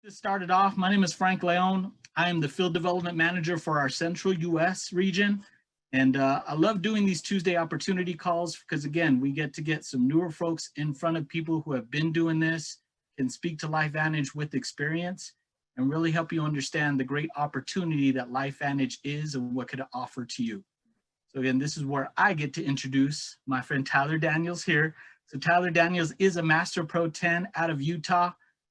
This started off. My name is Frank Leon. I am the field development manager for our central US region. And I love doing these Tuesday opportunity calls because, again, we get to get some newer folks in front of people who have been doing this, can speak to LifeVantage with experience, and really help you understand the great opportunity that LifeVantage is and what could offer to you. So again, this is where I get to introduce my friend Tyler Daniels here. So Tyler Daniels is a Master Pro 10 out of Utah.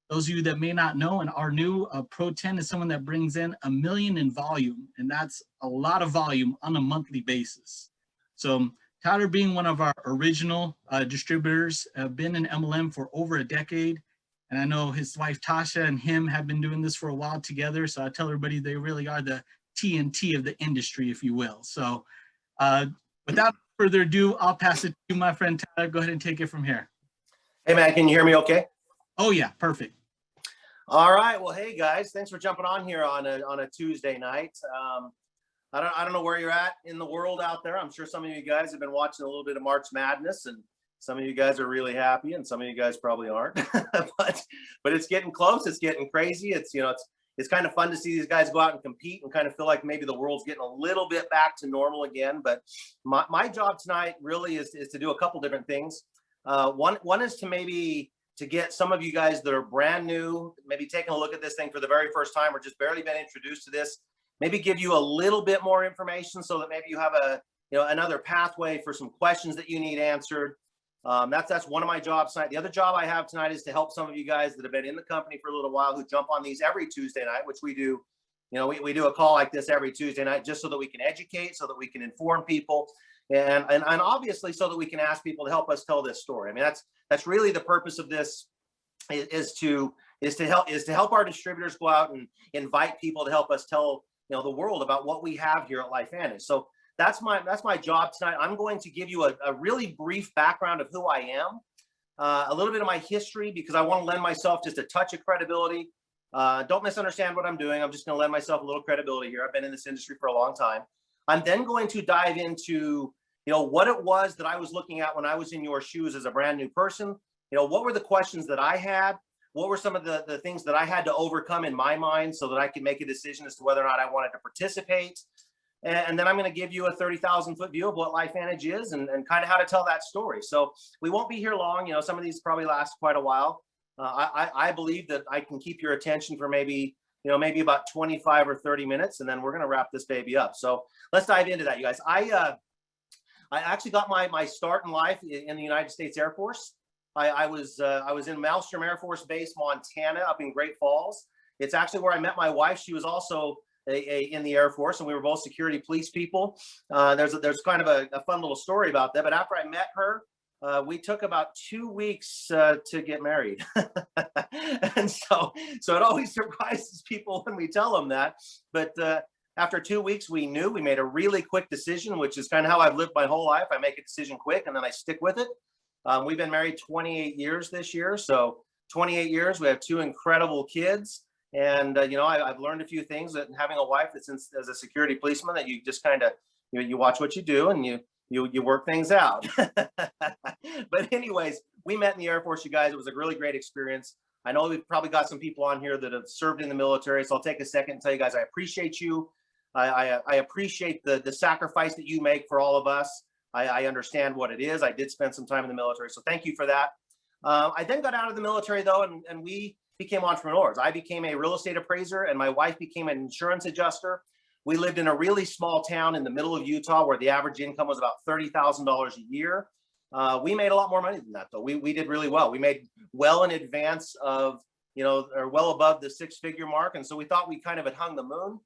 Those of you that may not know and are new, a Pro 10 is someone that brings in $1 million in volume, and that's a lot of volume on a monthly basis. So Tyler, being one of our original distributors, been in MLM for over a decade, and I know his wife Tasha and him have been doing this for a while together, so I tell everybody they really are the TNT of the industry, if you will. So without further ado, I'll pass it to my friend Tyler. Go ahead and take it from here. Hey man, can you hear me okay? Oh yeah, perfect. All right. Well, hey guys, thanks for jumping on here on a Tuesday night. I don't know where you're at in the world out there. I'm sure some of you guys have been watching a little bit of March Madness, and some of you guys are really happy, and some of you guys probably aren't. but it's getting close. It's getting crazy. It's kind of fun to see these guys go out and compete and kind of feel like maybe the world's getting a little bit back to normal again. But my job tonight really is to do a couple different things. One is to get some of you guys that are brand new, maybe taking a look at this thing for the very first time or just barely been introduced to this, maybe give you a little bit more information so that maybe you have another pathway for some questions that you need answered. That's one of my jobs tonight. The other job I have tonight is to help some of you guys that have been in the company for a little while who jump on these every Tuesday night, which we do. We do a call like this every Tuesday night just so that we can educate, so that we can inform people, and obviously so that we can ask people to help us tell this story. I mean, that's really the purpose of this, is to help our distributors go out and invite people to help us tell the world about what we have here at LifeVantage. So that's my job tonight. I'm going to give you a really brief background of who I am, a little bit of my history, because I want to lend myself just a touch of credibility. Don't misunderstand what I'm doing. I'm just going to lend myself a little credibility here. I've been in this industry for a long time. I'm then going to dive into what it was that I was looking at when I was in your shoes as a brand new person. What were the questions that I had? What were some of the things that I had to overcome in my mind so that I could make a decision as to whether or not I wanted to participate? And then I'm going to give you a 30,000 foot view of what LifeVantage is and kind of how to tell that story. So we won't be here long. Some of these probably last quite a while. I believe that I can keep your attention for maybe about 25 or 30 minutes, and then we're going to wrap this baby up. So let's dive into that, you guys. I actually got my start in life in the United States Air Force. I was in Maelstrom Air Force Base, Montana, up in Great Falls. It's actually where I met my wife. She was also in the Air Force, and we were both security police people. There's kind of a fun little story about that. But after I met her, we took about 2 weeks to get married. And so it always surprises people when we tell them that. But after 2 weeks, we made a really quick decision, which is kind of how I've lived my whole life. I make a decision quick and then I stick with it. We've been married 28 years this year. So 28 years, we have 2 incredible kids. And, I've learned a few things, that having a wife that's as a security policeman, that you just kind of, you watch what you do and you work things out. But anyways, we met in the Air Force, you guys. It was a really great experience. I know we've probably got some people on here that have served in the military. So I'll take a second and tell you guys, I appreciate you. I appreciate the sacrifice that you make for all of us. I understand what it is. I did spend some time in the military, so thank you for that. I then got out of the military though, and we became entrepreneurs. I became a real estate appraiser, and my wife became an insurance adjuster. We lived in a really small town in the middle of Utah where the average income was about $30,000 a year. We made a lot more money than that though. We did really well. We made well in advance of, or well above the 6-figure mark. And so we thought we kind of had hung the moon,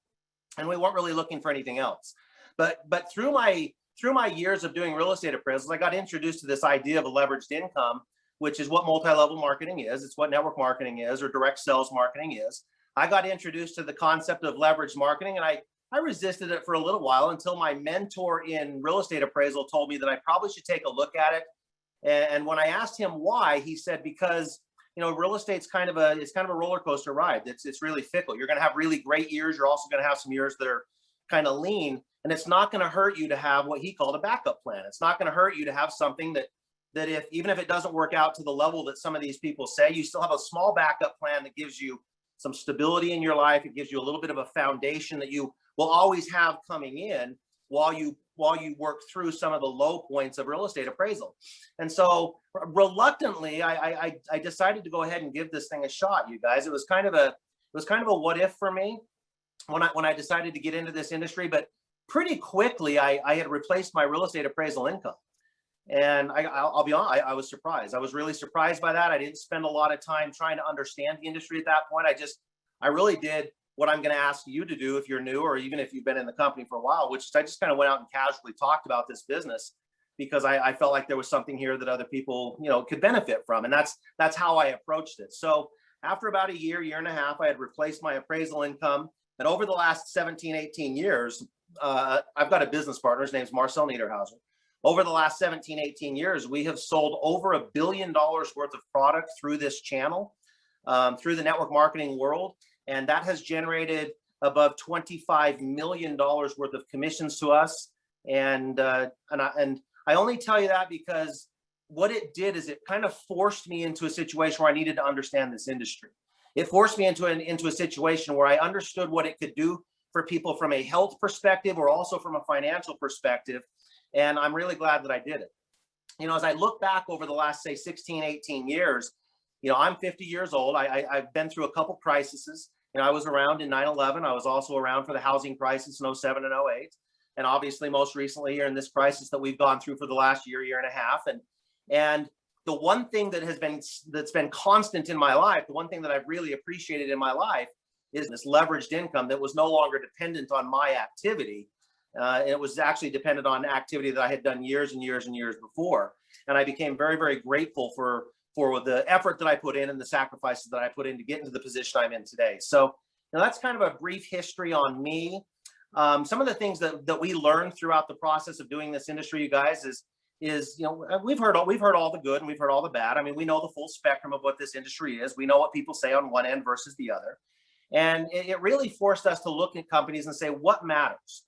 and we weren't really looking for anything else. But through my years of doing real estate appraisals, I got introduced to this idea of a leveraged income, which is what multi-level marketing is. It's what network marketing is, or direct sales marketing is. I got introduced to the concept of leveraged marketing, and I resisted it for a little while until my mentor in real estate appraisal told me that I probably should take a look at it. And when I asked him why, he said, because real estate's kind of a roller coaster ride. It's really fickle. You're going to have really great years. You're also going to have some years that are kind of lean, and it's not going to hurt you to have what he called a backup plan. It's not going to hurt you to have something that even if it doesn't work out to the level that some of these people say, you still have a small backup plan that gives you some stability in your life. It gives you a little bit of a foundation that you will always have coming in while you work through some of the low points of real estate appraisal. And so reluctantly, I decided to go ahead and give this thing a shot, you guys. It was kind of a what if for me when I decided to get into this industry, but pretty quickly I had replaced my real estate appraisal income. And I'll be honest, I was surprised. I was really surprised by that. I didn't spend a lot of time trying to understand the industry at that point. I really did what I'm going to ask you to do if you're new, or even if you've been in the company for a while, which I just kind of went out and casually talked about this business because I felt like there was something here that other people, could benefit from. And that's how I approached it. So after about a year and a half, I had replaced my appraisal income. And over the last 17, 18 years, I've got a business partner. His name's Marcel Niederhauser. Over the last 17, 18 years, we have sold over $1 billion worth of product through this channel, through the network marketing world. And that has generated above $25 million worth of commissions to us. And I only tell you that because what it did is it kind of forced me into a situation where I needed to understand this industry. It forced me into a situation where I understood what it could do for people from a health perspective or also from a financial perspective. And I'm really glad that I did it. As I look back over the last, say, 16, 18 years, I'm 50 years old. I've been through a couple crises. I was around in 9/11. I was also around for the housing crisis in 07 and 08. And obviously, most recently, here in this crisis that we've gone through for the last year and a half. And the one thing that's been constant in my life, the one thing that I've really appreciated in my life is this leveraged income that was no longer dependent on my activity. It was actually dependent on activity that I had done years and years and years before. And I became very, very grateful for the effort that I put in and the sacrifices that I put in to get into the position I'm in today. So that's kind of a brief history on me. Some of the things that we learned throughout the process of doing this industry, you guys, is we've heard all the good and we've heard all the bad. I mean, we know the full spectrum of what this industry is. We know what people say on one end versus the other. And it really forced us to look at companies and say, what matters?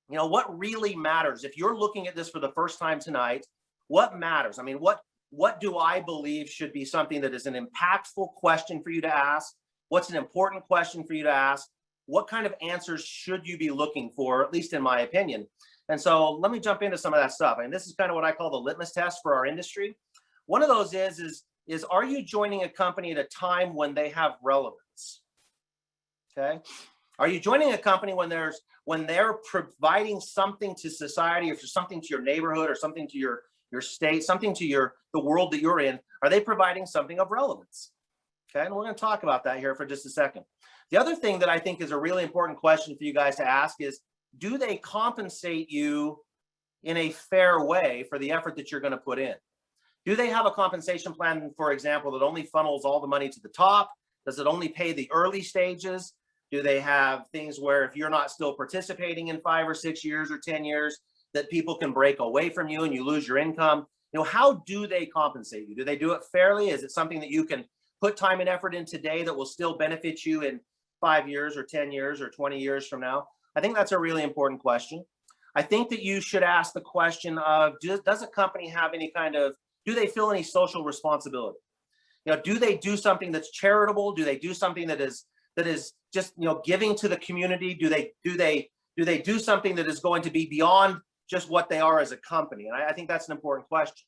What really matters? If you're looking at this for the first time tonight, what matters? I mean, what do I believe should be something that is an impactful question for you to ask? What's an important question for you to ask? What kind of answers should you be looking for, at least in my opinion? And so let me jump into some of that stuff. And this is kind of what I call the litmus test for our industry. One of those is are you joining a company at a time when they have relevance? Okay. Are you joining a company when they're providing something to society, or something to your neighborhood, or something to your state, something to the world that you're in? Are they providing something of relevance? Okay, and we're going to talk about that here for just a second. The other thing that I think is a really important question for you guys to ask is, do they compensate you in a fair way for the effort that you're going to put in? Do they have a compensation plan, for example, that only funnels all the money to the top? Does it only pay the early stages? Do they have things where if you're not still participating in 5 or 6 years or 10 years, that people can break away from you and you lose your income? How do they compensate you? Do they do it fairly? Is it something that you can put time and effort in today that will still benefit you in 5 years or 10 years or 20 years from now? I think that's a really important question. I think that you should ask the question of, does a company have do they feel any social responsibility? Do they do something that's charitable? Do they do something that is just giving to the community? Do they do something that is going to be beyond just what they are as a company? And I think that's an important question.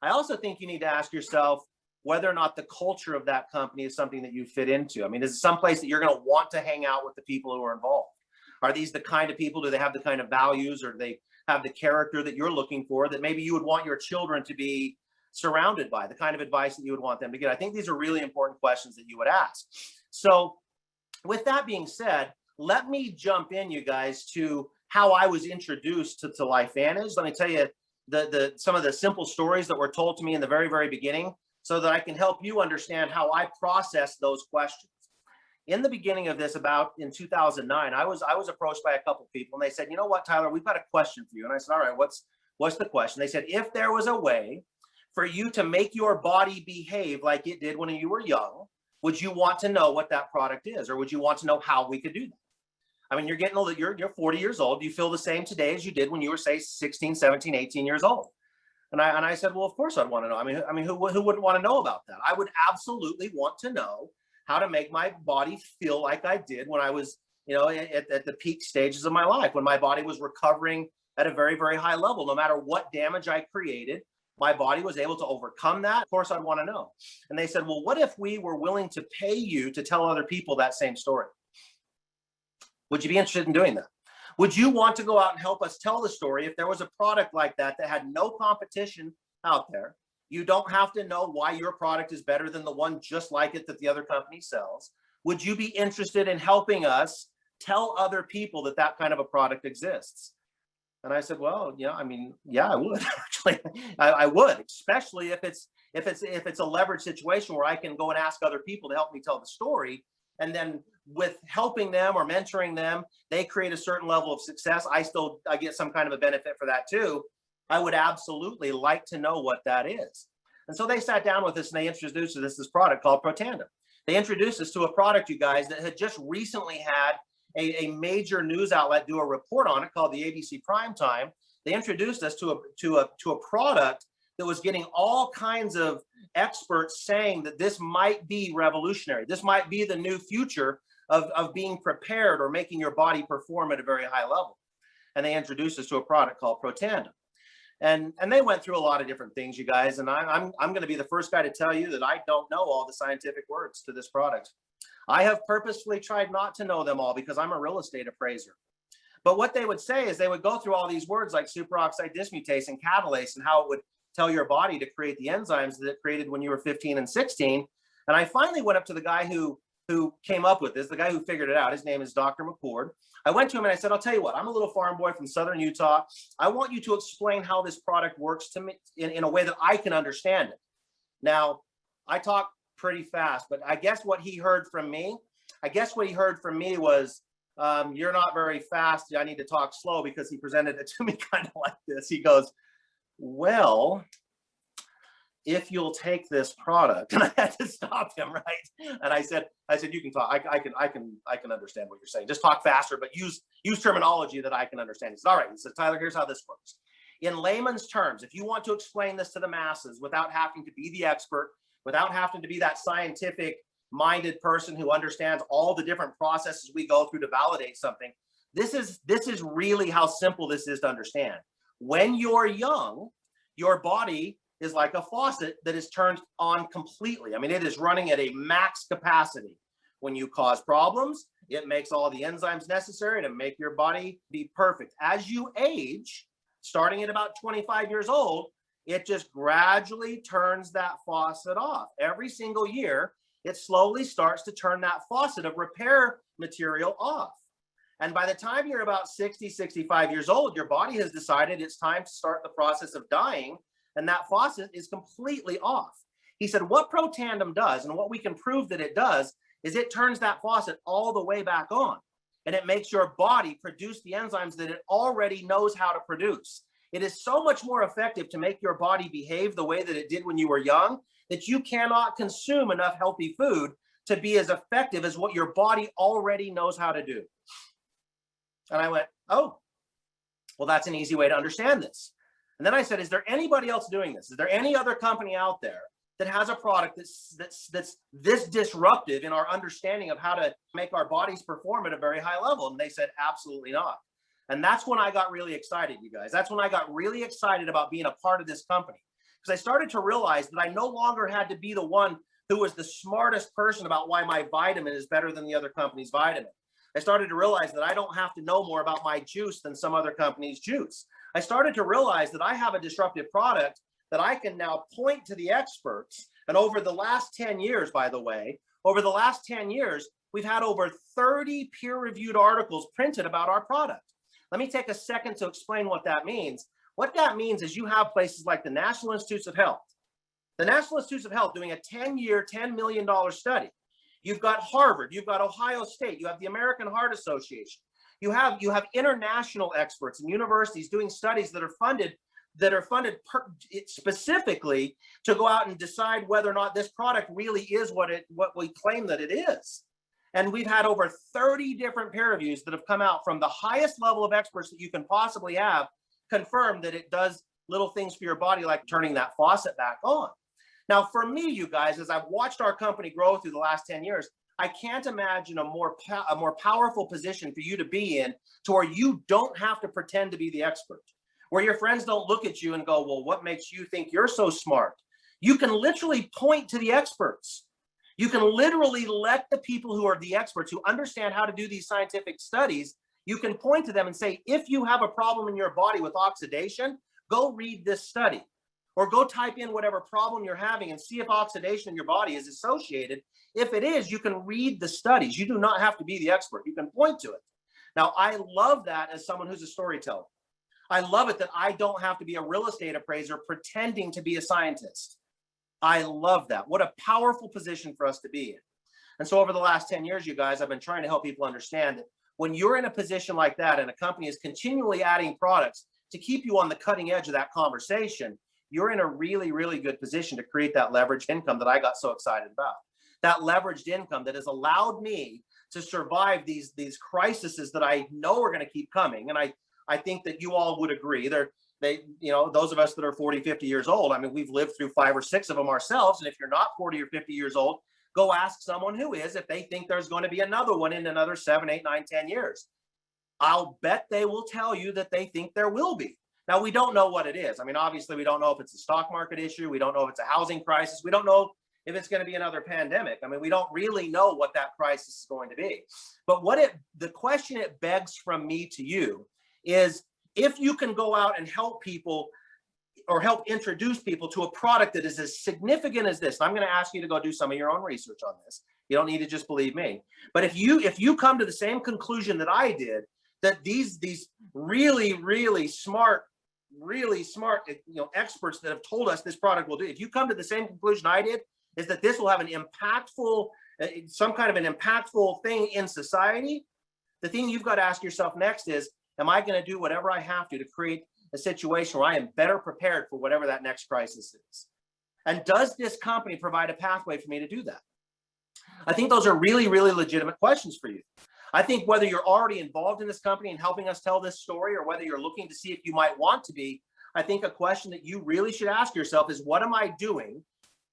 I also think you need to ask yourself whether or not the culture of that company is something that you fit into. I mean, is it someplace that you're going to want to hang out with the people who are involved? Are these the kind of people? Do they have the kind of values, or do they have the character that you're looking for, that maybe you would want your children to be surrounded by, the kind of advice that you would want them to get? I think these are really important questions that you would ask. So with that being said, let me jump in, you guys, to how I was introduced to LifeVantage. Let me tell you some of the simple stories that were told to me in the very, very beginning, so that I can help you understand how I process those questions. In the beginning of this, about in 2009, I was approached by a couple people, and they said, "You know what, Tyler, we've got a question for you." And I said, "All right, what's the question?" They said, "If there was a way for you to make your body behave like it did when you were young, would you want to know what that product is, or would you want to know how we could do that?" I mean, you're getting older, you're 40 years old. Do you feel the same today as you did when you were, say, 16, 17, 18 years old? And I said, well, of course I'd want to know. I mean, who wouldn't want to know about that? I would absolutely want to know how to make my body feel like I did when I was, at the peak stages of my life, when my body was recovering at a very, very high level. No matter what damage I created, my body was able to overcome that. Of course, I'd want to know. And they said, well, what if we were willing to pay you to tell other people that same story? Would you be interested in doing that? Would you want to go out and help us tell the story if there was a product like that that had no competition out there? You don't have to know why your product is better than the one just like it that the other company sells. Would you be interested in helping us tell other people that that kind of a product exists? And I said, well, yeah, I would actually. I would, especially if it's a leverage situation where I can go and ask other people to help me tell the story. And then with helping them or mentoring them, they create a certain level of success. I get some kind of a benefit for that too. I would absolutely like to know what that is. And so they sat down with us and they introduced us this product called Protandim. They introduced us to a product, you guys, that had just recently had a major news outlet do a report on it called the ABC Primetime. They introduced us to a product that was getting all kinds of experts saying that this might be revolutionary. This might be the new future of being prepared or making your body perform at a very high level. And they introduced us to a product called Protandim. And they went through a lot of different things, you guys. And I'm going to be the first guy to tell you that I don't know all the scientific words to this product. I have purposefully tried not to know them all because I'm a real estate appraiser. But what they would say is they would go through all these words like superoxide dismutase and catalase and how it would tell your body to create the enzymes that it created when you were 15 and 16. And I finally went up to the guy who came up with this, the guy who figured it out. His name is Dr. McCord. I went to him and I said, I'll tell you what, I'm a little farm boy from Southern Utah. I want you to explain how this product works to me in a way that I can understand it. Now, I talk pretty fast, but I guess what he heard from me was, you're not very fast. I need to talk slow, because he presented it to me kind of like this. He goes, well, if you'll take this product, and I had to stop him, right? And I said, you can talk. I can understand what you're saying. Just talk faster, but use terminology that I can understand. He said, all right. He said, Tyler, here's how this works. In layman's terms, if you want to explain this to the masses without having to be the expert, without having to be that scientific minded person who understands all the different processes we go through to validate something, this is really how simple this is to understand. When you're young, your body is like a faucet that is turned on completely. I mean, it is running at a max capacity. When you cause problems, it makes all the enzymes necessary to make your body be perfect. As you age, starting at about 25 years old, it just gradually turns that faucet off. Every single year, it slowly starts to turn that faucet of repair material off. And by the time you're about 60, 65 years old, your body has decided it's time to start the process of dying, and that faucet is completely off. He said, what Protandim does, and what we can prove that it does, is it turns that faucet all the way back on, and it makes your body produce the enzymes that it already knows how to produce. It is so much more effective to make your body behave the way that it did when you were young, that you cannot consume enough healthy food to be as effective as what your body already knows how to do. And I went, oh, well, that's an easy way to understand this. And then I said, is there anybody else doing this? Is there any other company out there that has a product that's this disruptive in our understanding of how to make our bodies perform at a very high level? And they said, absolutely not. And that's when I got really excited, you guys. That's when I got really excited about being a part of this company, because I started to realize that I no longer had to be the one who was the smartest person about why my vitamin is better than the other company's vitamin. I started to realize that I don't have to know more about my juice than some other company's juice. I started to realize that I have a disruptive product that I can now point to the experts. And over the last 10 years, by the way, we've had over 30 peer-reviewed articles printed about our product. Let me take a second to explain what that means. What that means is you have places like the National Institutes of Health. The National Institutes of Health doing a 10-year, $10 million study. You've got Harvard, you've got Ohio State, you have the American Heart Association. You have international experts and universities doing studies that are funded specifically to go out and decide whether or not this product really is what we claim that it is. And we've had over 30 different peer reviews that have come out from the highest level of experts that you can possibly have, confirm that it does little things for your body like turning that faucet back on. Now, for me, you guys, as I've watched our company grow through the last 10 years, I can't imagine a more powerful position for you to be in, to where you don't have to pretend to be the expert, where your friends don't look at you and go, well, what makes you think you're so smart? You can literally point to the experts. You can literally let the people who are the experts, who understand how to do these scientific studies, you can point to them and say, if you have a problem in your body with oxidation, go read this study, or go type in whatever problem you're having and see if oxidation in your body is associated. If it is, you can read the studies. You do not have to be the expert. You can point to it. Now, I love that as someone who's a storyteller. I love it that I don't have to be a real estate appraiser pretending to be a scientist. I love that. What a powerful position for us to be in. And so over the last 10 years, you guys, I've been trying to help people understand that when you're in a position like that and a company is continually adding products to keep you on the cutting edge of that conversation, you're in a really, really good position to create that leveraged income that I got so excited about. That leveraged income that has allowed me to survive these crises that I know are going to keep coming. And I think that you all would agree. Those of us that are 40, 50 years old, I mean, we've lived through 5 or 6 of them ourselves. And if you're not 40 or 50 years old, go ask someone who is, if they think there's going to be another one in another 7, 8, 9, 10 years. I'll bet they will tell you that they think there will be. Now, we don't know what it is. I mean, obviously, we don't know if it's a stock market issue. We don't know if it's a housing crisis. We don't know if it's going to be another pandemic. I mean, we don't really know what that crisis is going to be. But the question it begs from me to you is, if you can go out and help people, or help introduce people to a product that is as significant as this, and I'm going to ask you to go do some of your own research on this. You don't need to just believe me. But if you come to the same conclusion that I did, that these really, really smart experts that have told us this product will do, if you come to the same conclusion I did, is that this will have an impactful, some kind of an impactful thing in society, the thing you've got to ask yourself next is, am I going to do whatever I have to create a situation where I am better prepared for whatever that next crisis is? And does this company provide a pathway for me to do that? I think those are really, really legitimate questions for you. I think whether you're already involved in this company and helping us tell this story, or whether you're looking to see if you might want to be, I think a question that you really should ask yourself is, what am I doing?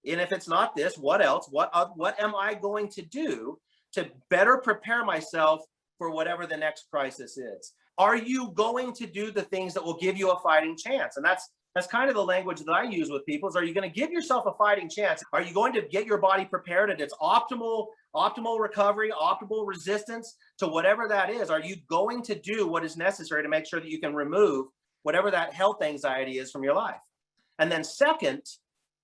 And if it's not this, what else? What am I going to do to better prepare myself for whatever the next crisis is? Are you going to do the things that will give you a fighting chance? And that's kind of the language that I use with people is, are you going to give yourself a fighting chance? Are you going to get your body prepared at its optimal recovery, optimal resistance to whatever that is? Are you going to do what is necessary to make sure that you can remove whatever that health anxiety is from your life? And then second,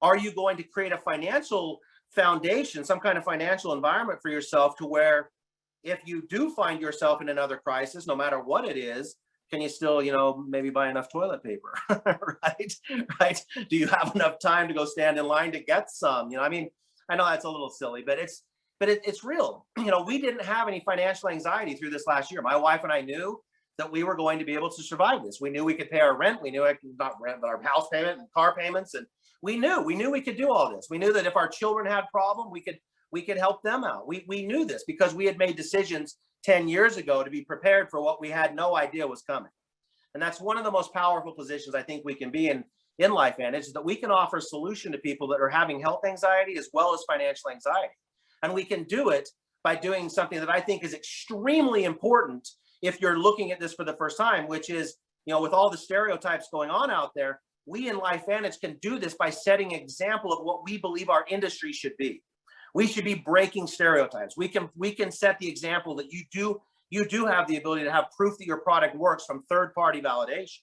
are you going to create a financial foundation, some kind of financial environment for yourself, to where if you do find yourself in another crisis, no matter what it is, can you still, maybe buy enough toilet paper, right? Do you have enough time to go stand in line to get some? I mean, I know that's a little silly, but it's real. We didn't have any financial anxiety through this last year. My wife and I knew that we were going to be able to survive this. We knew we could pay our rent. We knew not rent, but our house payment and car payments. And we knew we could do all this. We knew that if our children had a problem, we could help them out. We knew this because we had made decisions 10 years ago to be prepared for what we had no idea was coming. And that's one of the most powerful positions I think we can be in LifeVantage, is that we can offer a solution to people that are having health anxiety as well as financial anxiety. And we can do it by doing something that I think is extremely important if you're looking at this for the first time, which is, with all the stereotypes going on out there, we in LifeVantage can do this by setting an example of what we believe our industry should be. We should be breaking stereotypes. We can set the example that you do have the ability to have proof that your product works from third-party validation.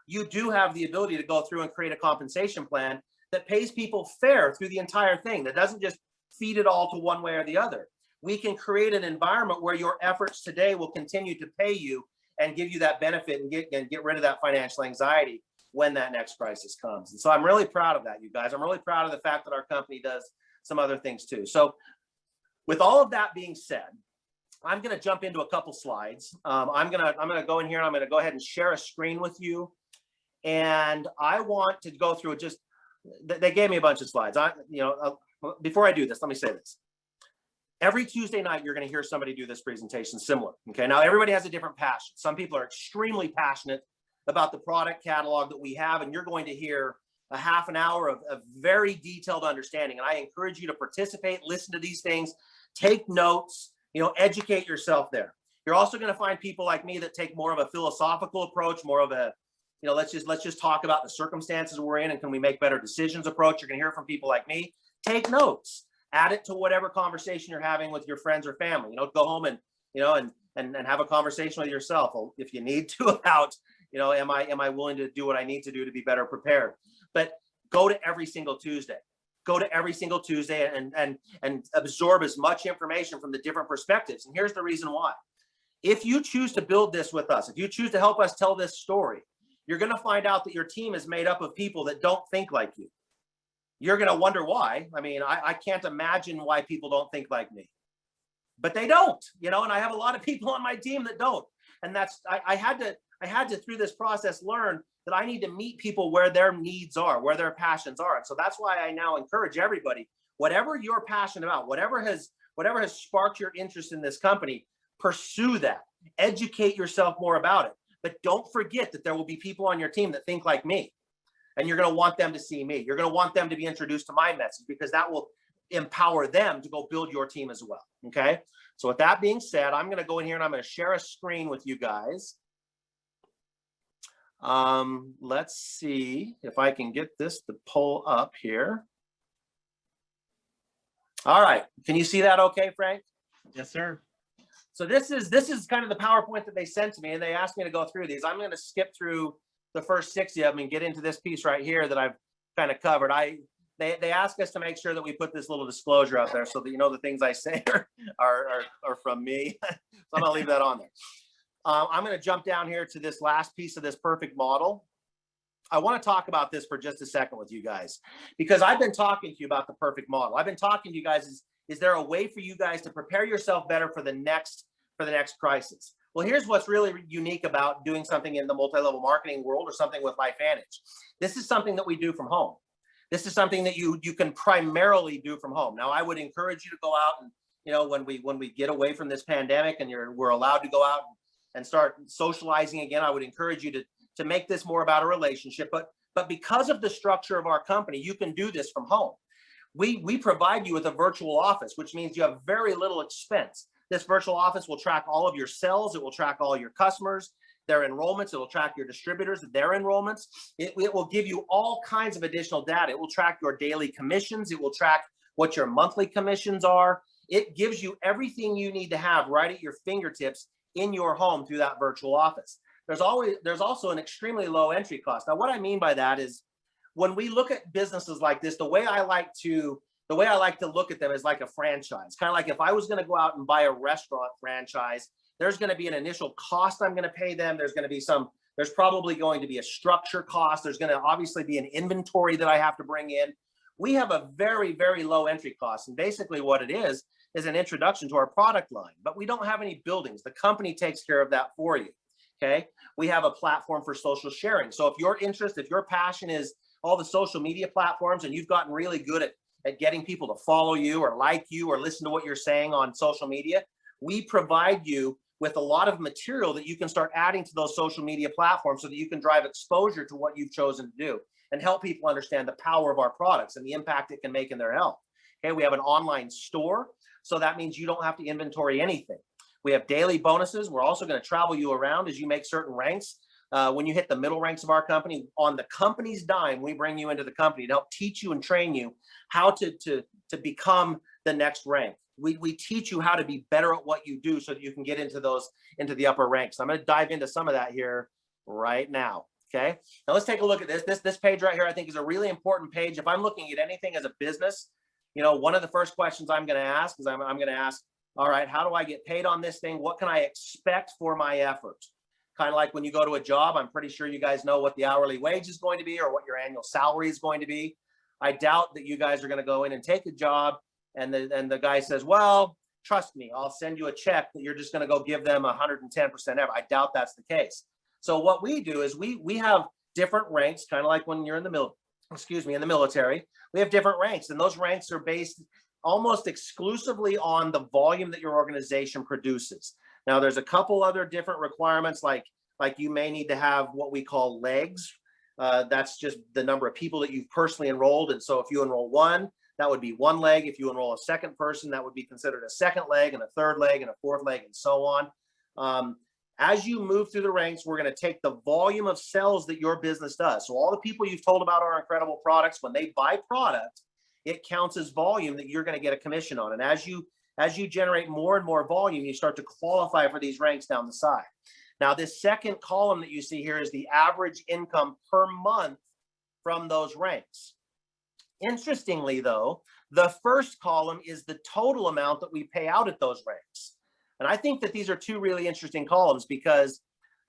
You do have the ability to go through and create a compensation plan that pays people fair through the entire thing, that doesn't just feed it all to one way or the other. We can create an environment where your efforts today will continue to pay you and give you that benefit and get rid of that financial anxiety when that next crisis comes. And so I'm really proud of that, you guys. I'm really proud of the fact that our company does some other things too. So with all of that being said, I'm going to jump into a couple slides. I'm going to go in here and I'm going to go ahead and share a screen with you. And I want to go through they gave me a bunch of slides. Before I do this, let me say this. Every Tuesday night, you're going to hear somebody do this presentation similar. Okay. Now everybody has a different passion. Some people are extremely passionate about the product catalog that we have, and you're going to hear a half an hour of very detailed understanding. And I encourage you to participate, listen to these things, take notes, educate yourself there. You're also going to find people like me that take more of a philosophical approach, more of a, let's just talk about the circumstances we're in and can we make better decisions approach. You're going to hear from people like me. Take notes, add it to whatever conversation you're having with your friends or family. Go home and have a conversation with yourself if you need to about, am I willing to do what I need to do to be better prepared? But go to every single Tuesday. Go to every single Tuesday and absorb as much information from the different perspectives. And here's the reason why. If you choose to build this with us, if you choose to help us tell this story, you're going to find out that your team is made up of people that don't think like you. You're going to wonder why. I mean, I can't imagine why people don't think like me, but they don't, and I have a lot of people on my team that don't. And that's, I had to, through this process, learn that I need to meet people where their needs are, where their passions are. And so that's why I now encourage everybody, whatever you're passionate about, whatever has sparked your interest in this company, pursue that, educate yourself more about it. But don't forget that there will be people on your team that think like me, and you're going to want them to see me. You're going to want them to be introduced to my message, because that will empower them to go build your team as well. Okay. So with that being said, I'm going to go in here and I'm going to share a screen with you guys. Let's see if I can get this to pull up here. All right. Can you see that okay, Frank? Yes, sir. So this is kind of the PowerPoint that they sent to me, and they asked me to go through these. I'm going to skip through the first 60 of them and get into this piece right here that I've kind of covered. They ask us to make sure that we put this little disclosure out there so that the things I say are from me. So I'm going to leave that on there. I'm going to jump down here to this last piece of this perfect model. I want to talk about this for just a second with you guys, because I've been talking to you about the perfect model. I've been talking to you guys, is there a way for you guys to prepare yourself better for the next crisis? Well, here's what's really unique about doing something in the multi-level marketing world or something with LifeVantage. This is something that we do from home. This is something that you can primarily do from home. Now, I would encourage you to go out and, when we get away from this pandemic and we're allowed to go out and start socializing again, I would encourage you to make this more about a relationship. But because of the structure of our company, you can do this from home. We provide you with a virtual office, which means you have very little expense. This virtual office will track all of your sales. It will track all your customers, their enrollments. It will track your distributors, their enrollments. It will give you all kinds of additional data. It will track your daily commissions. It will track what your monthly commissions are. It gives you everything you need to have right at your fingertips in your home through that virtual office. There's also an extremely low entry cost. Now, what I mean by that is, when we look at businesses like this, the way I like to look at them is like a franchise. Kind of like if I was going to go out and buy a restaurant franchise, there's going to be an initial cost I'm going to pay them. There's probably going to be a structure cost. There's going to obviously be an inventory that I have to bring in. We have a very, very low entry cost. And basically what it is an introduction to our product line, but we don't have any buildings. The company takes care of that for you. Okay. We have a platform for social sharing. So if your passion is all the social media platforms, and you've gotten really good at getting people to follow you or like you or listen to what you're saying on social media, we provide you with a lot of material that you can start adding to those social media platforms so that you can drive exposure to what you've chosen to do and help people understand the power of our products and the impact it can make in their health. Okay, we have an online store, so that means you don't have to inventory anything. We have daily bonuses. We're also going to travel you around as you make certain ranks. When you hit the middle ranks of our company, on the company's dime, we bring you into the company to help teach you and train you how to become the next rank. We teach you how to be better at what you do so that you can get into the upper ranks. I'm going to dive into some of that here right now. Okay. Now let's take a look at this. This page right here, I think, is a really important page. If I'm looking at anything as a business, one of the first questions I'm going to ask is I'm going to ask, all right, how do I get paid on this thing? What can I expect for my effort? Kind of like when you go to a job, I'm pretty sure you guys know what the hourly wage is going to be or what your annual salary is going to be. I doubt that you guys are going to go in and take a job and the guy says, well, trust me, I'll send you a check that you're just going to go give them 110% ever. I doubt that's the case. So what we do is we have different ranks, kind of like when you're in the military. We have different ranks, and those ranks are based almost exclusively on the volume that your organization produces. Now, there's a couple other different requirements, like you may need to have what we call legs. That's just the number of people that you've personally enrolled. And so if you enroll one, that would be one leg. If you enroll a second person, that would be considered a second leg, and a third leg, and a fourth leg, and so on. As you move through the ranks, we're going to take the volume of sales that your business does. So all the people you've told about our incredible products, when they buy product, it counts as volume that you're going to get a commission on. And as you generate more and more volume, you start to qualify for these ranks down the side. Now, this second column that you see here is the average income per month from those ranks. Interestingly, though, the first column is the total amount that we pay out at those ranks. And I think that these are two really interesting columns, because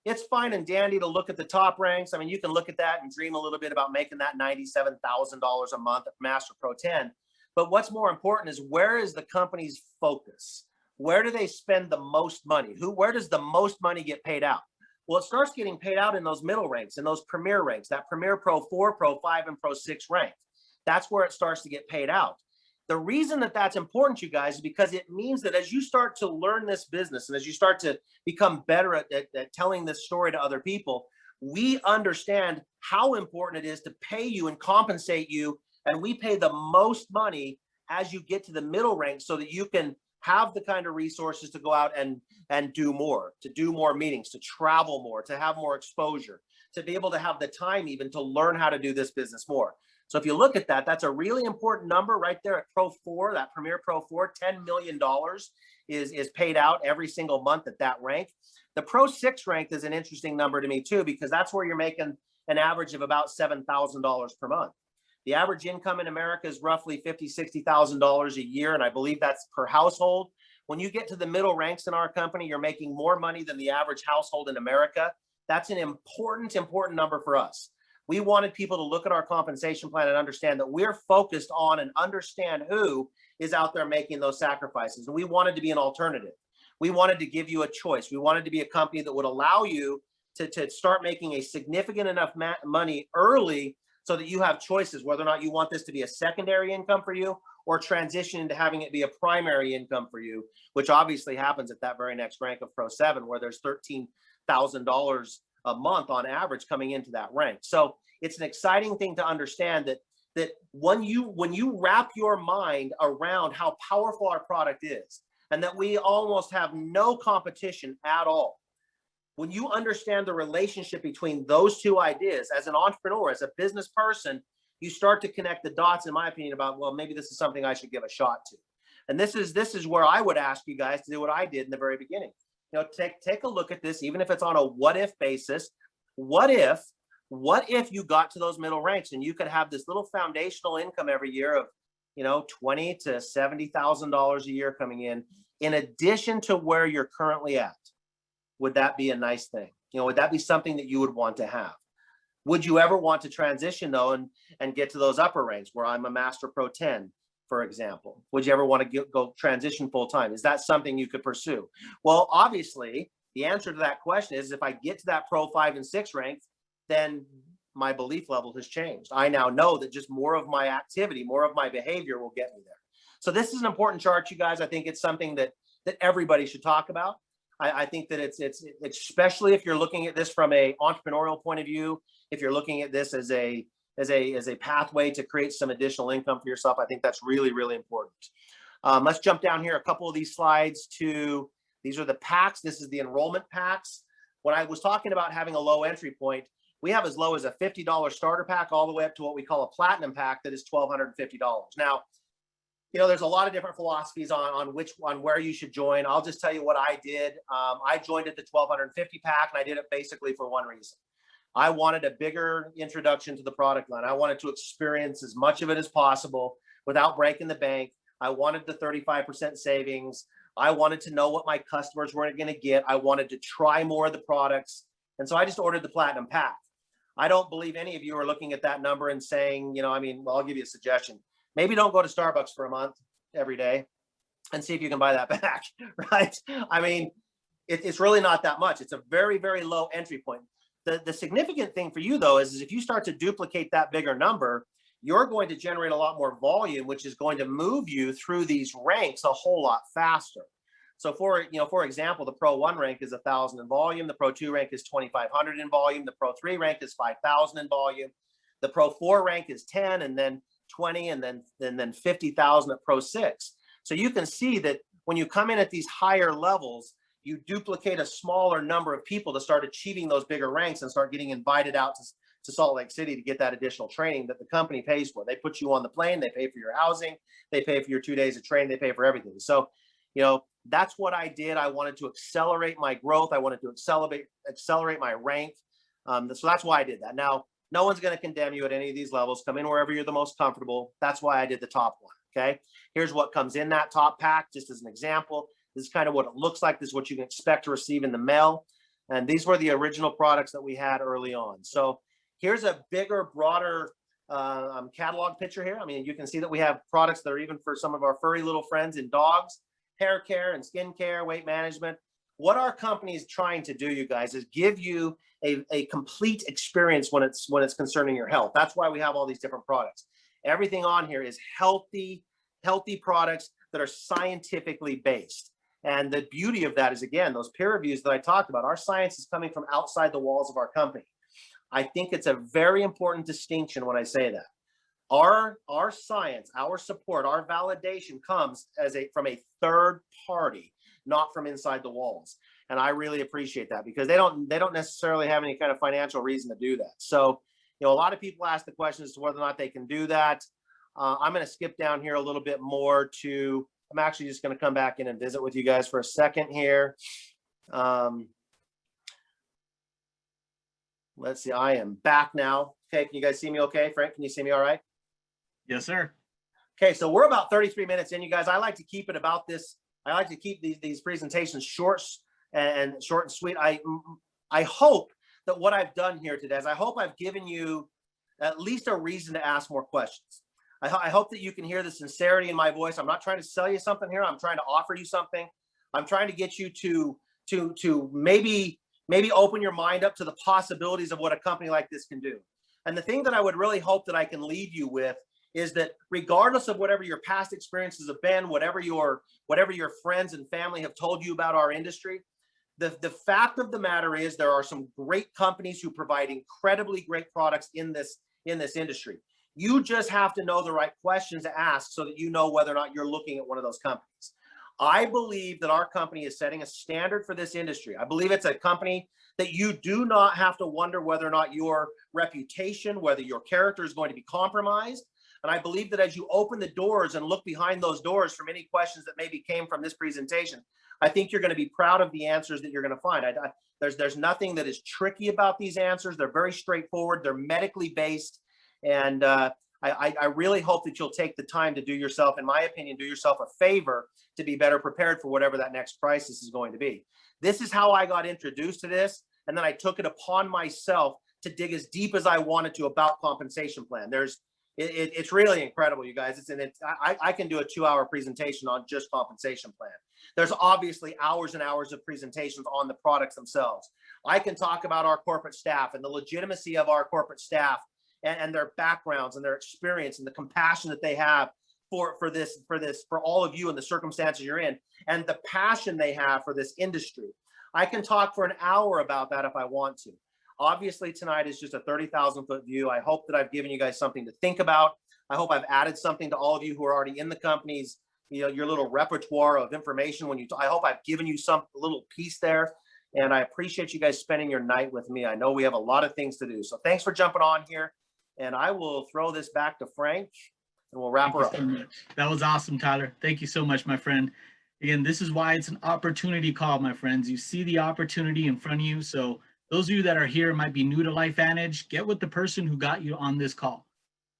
it's fine and dandy to look at the top ranks. I mean, you can look at that and dream a little bit about making that $97,000 a month at Master Pro 10. But what's more important is, where is the company's focus? Where do they spend the most money? Where does the most money get paid out? Well, it starts getting paid out in those middle ranks, in those premier ranks, that Premier Pro 4, Pro 5, and Pro 6 rank. That's where it starts to get paid out. The reason that that's important, you guys, is because it means that as you start to learn this business, and as you start to become better at telling this story to other people, we understand how important it is to pay you and compensate you. And we pay the most money as you get to the middle ranks, so that you can have the kind of resources to go out and do more, to do more meetings, to travel more, to have more exposure, to be able to have the time even to learn how to do this business more. So if you look at that, that's a really important number right there at Pro 4, that Premier Pro 4, $10 million is paid out every single month at that rank. The Pro 6 rank is an interesting number to me too, because that's where you're making an average of about $7,000 per month. The average income in America is roughly $50,000, $60,000 a year, and I believe that's per household. When you get to the middle ranks in our company, you're making more money than the average household in America. That's an important number for us. We wanted people to look at our compensation plan and understand that we're focused on and understand who is out there making those sacrifices. And we wanted to be an alternative. We wanted to give you a choice. We wanted to be a company that would allow you to start making a significant enough money early, so that you have choices whether or not you want this to be a secondary income for you, or transition into having it be a primary income for you, which obviously happens at that very next rank of Pro 7, where there's $13,000 a month on average coming into that rank. So it's an exciting thing to understand that when you wrap your mind around how powerful our product is, and that we almost have no competition at all, when you understand the relationship between those two ideas, as an entrepreneur, as a business person, you start to connect the dots, in my opinion, about, well, maybe this is something I should give a shot to. And this is where I would ask you guys to do what I did in the very beginning. Take a look at this, even if it's on a what if basis. What if you got to those middle ranks and you could have this little foundational income every year of, $20,000 to $70,000 a year coming in addition to where you're currently at? Would that be a nice thing? Would that be something that you would want to have? Would you ever want to transition though and get to those upper ranks where I'm a Master Pro 10? For example, would you ever want to go transition full time? Is that something you could pursue? Well, obviously, the answer to that question is, if I get to that Pro 5 and 6 rank, then my belief level has changed. I now know that just more of my activity, more of my behavior will get me there. So this is an important chart, you guys. I think it's something that everybody should talk about. I think that it's especially if you're looking at this from a entrepreneurial point of view, if you're looking at this as a pathway to create some additional income for yourself, I think that's really, really important. Let's jump down here a couple of these slides to, these are the packs. This is the enrollment packs. When I was talking about having a low entry point, we have as low as a $50 starter pack all the way up to what we call a platinum pack that is $1,250. Now, there's a lot of different philosophies on where you should join. I'll just tell you what I did. I joined at the 1,250 pack, and I did it basically for one reason. I wanted a bigger introduction to the product line. I wanted to experience as much of it as possible without breaking the bank. I wanted the 35% savings. I wanted to know what my customers were going to get. I wanted to try more of the products. And so I just ordered the platinum pack. I don't believe any of you are looking at that number and saying, well, I'll give you a suggestion. Maybe don't go to Starbucks for a month every day and see if you can buy that back, right? It's really not that much. It's a very, very low entry point. The significant thing for you, though, is if you start to duplicate that bigger number, you're going to generate a lot more volume, which is going to move you through these ranks a whole lot faster. So for example, the Pro 1 rank is 1,000 in volume. The Pro 2 rank is 2,500 in volume. The Pro 3 rank is 5,000 in volume. The Pro 4 rank is 10, and then 20, and then 50,000 at Pro 6. So you can see that when you come in at these higher levels, you duplicate a smaller number of people to start achieving those bigger ranks and start getting invited out to Salt Lake City to get that additional training that the company pays for. They put you on the plane, they pay for your housing, they pay for your 2 days of training, they pay for everything. So, that's what I did. I wanted to accelerate my growth. I wanted to accelerate my rank. So that's why I did that. Now, no one's going to condemn you at any of these levels. Come in wherever you're the most comfortable. That's why I did the top one. Okay. Here's what comes in that top pack, just as an example. This is kind of what it looks like. This is what you can expect to receive in the mail. And these were the original products that we had early on. So here's a bigger, broader catalog picture here. I mean, you can see that we have products that are even for some of our furry little friends in dogs, hair care and skin care, weight management. What our company is trying to do, you guys, is give you a complete experience when it's concerning your health. That's why we have all these different products. Everything on here is healthy products that are scientifically based. And the beauty of that is, again, those peer reviews that I talked about, our science is coming from outside the walls of our company. I think it's a very important distinction when I say that. Our science, our support, our validation comes from a third party, not from inside the walls. And I really appreciate that, because they don't necessarily have any kind of financial reason to do that. So, a lot of people ask the question as to whether or not they can do that. I'm going to skip down here a little bit more I'm actually just going to come back in and visit with you guys for a second here. Let's see. I am back now. Okay. Can you guys see me okay? Frank, can you see me all right? Yes, sir. Okay. So we're about 33 minutes in, you guys. I like to keep it about this. I like to keep these presentations short and sweet. I hope that what I've done here today is I hope I've given you at least a reason to ask more questions. I hope that you can hear the sincerity in my voice. I'm not trying to sell you something here. I'm trying to offer you something. I'm trying to get you to maybe open your mind up to the possibilities of what a company like this can do. And the thing that I would really hope that I can leave you with is that regardless of whatever your past experiences have been, whatever your friends and family have told you about our industry, the fact of the matter is there are some great companies who provide incredibly great products in this industry. You just have to know the right questions to ask so that you know whether or not you're looking at one of those companies. I believe that our company is setting a standard for this industry. I believe it's a company that you do not have to wonder whether or not your reputation, whether your character is going to be compromised. And I believe that as you open the doors and look behind those doors from any questions that maybe came from this presentation, I think you're going to be proud of the answers that you're going to find. There's nothing that is tricky about these answers. They're very straightforward. They're medically based. And I really hope that you'll take the time to do yourself, in my opinion, do yourself a favor to be better prepared for whatever that next crisis is going to be. This is how I got introduced to this. And then I took it upon myself to dig as deep as I wanted to about compensation plan. It's really incredible, you guys. I can do a 2-hour presentation on just compensation plan. There's obviously hours and hours of presentations on the products themselves. I can talk about our corporate staff and the legitimacy of our corporate staff and their backgrounds and their experience and the compassion that they have for all of you and the circumstances you're in, and the passion they have for this industry. I can talk for an hour about that if I want to. Obviously, tonight is just a 30,000-foot view. I hope that I've given you guys something to think about. I hope I've added something to all of you who are already in the companies, your little repertoire of information. I hope I've given you some little piece there. And I appreciate you guys spending your night with me. I know we have a lot of things to do. So thanks for jumping on here. And I will throw this back to Frank and we'll wrap her up. That was awesome, Tyler. Thank you so much, my friend. Again, this is why it's an opportunity call, my friends. You see the opportunity in front of you. So those of you that are here might be new to LifeVantage, get with the person who got you on this call.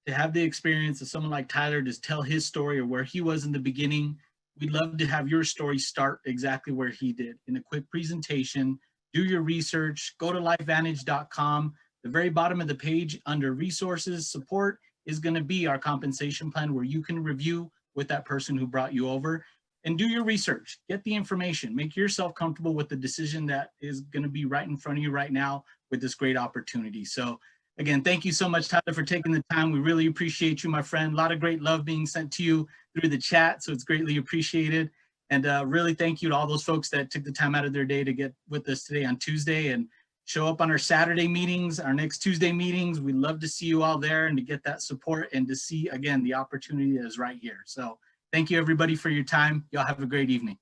To have the experience of someone like Tyler just tell his story or where he was in the beginning. We'd love to have your story start exactly where he did in a quick presentation. Do your research, go to lifevantage.com. The very bottom of the page under resources support is going to be our compensation plan where you can review with that person who brought you over and do your research, get the information, make yourself comfortable with the decision that is going to be right in front of you right now with this great opportunity. So again, thank you so much, Tyler, for taking the time. We really appreciate you, my friend. A lot of great love being sent to you through the chat. So it's greatly appreciated. And really thank you to all those folks that took the time out of their day to get with us today on Tuesday and show up on our Saturday meetings, our next Tuesday meetings. We'd love to see you all there and to get that support and to see, again, the opportunity that is right here. So thank you, everybody, for your time. Y'all have a great evening.